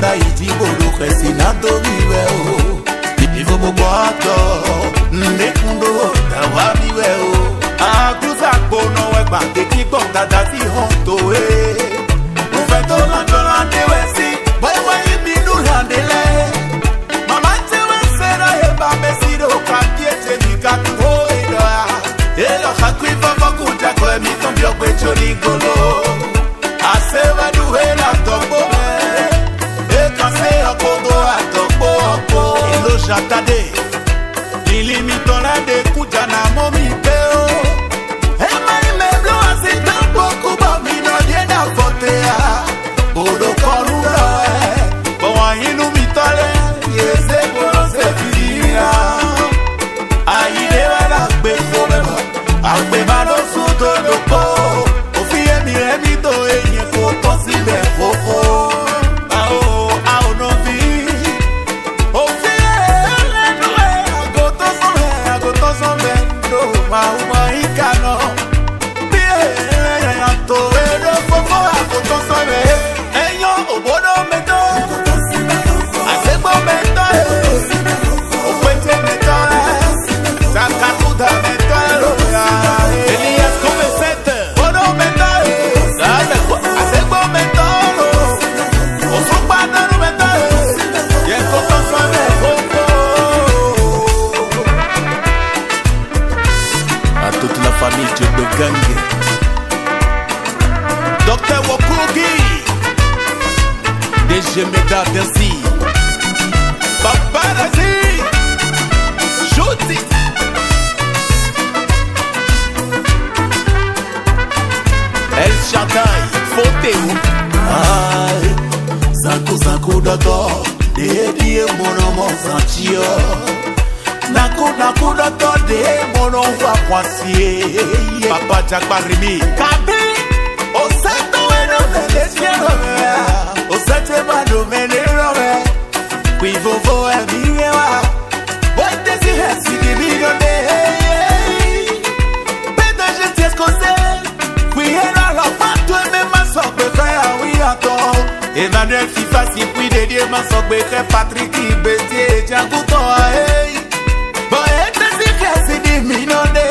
Ela ijiboro kwesi na domiwe o. Ivo boboto ndekundo dawa miwe o. Akuza kono we pa te ki gbon dada si hon to e. Mo fẹ́ tó lọ́jọ́ lande we si boy boy mi nu lande le. Mama te we se na e ba me si do ka piete ni ka ko e do a. E lo ha kwi fa fa ku ja ko mi kon bi ogbe chori golo. Ase wa du he la tombo me. E kan se okodo atokpo opo. Ilo jatade. Ilimito la de kuja na momi peo. Bodo korura Boa inu mitale Yese boro se fidia Aide wala gbe fobeba Agbe mano suto doko Ofie mi remito enye koto sibe fofo Ao no vi Ofie lenwe Agoto sombe Do mauma ikano Bie ato edo fofo Agoto sombe toute la famille de Gangue. Docteur Wokugi, DG Meda Dancy, Paparazzi, shoot it. El Shaddai, Foteo. Aïe, Zako Dodo, Dédié Monomo Sanchio. Naku dodo de mono wa kwasi Papa Jackman Rimi Kabi Oseto eno melesiero Osete mano menero Qui vovo e mirewa Boite si hesi di milione Pede gente escose Qui era lo fatto e me maso Befe a wiato Emmanuel Fifa si qui dedie maso Befe Patrick Ibeti e Jaguto a hey Boy, ete si kesi di minone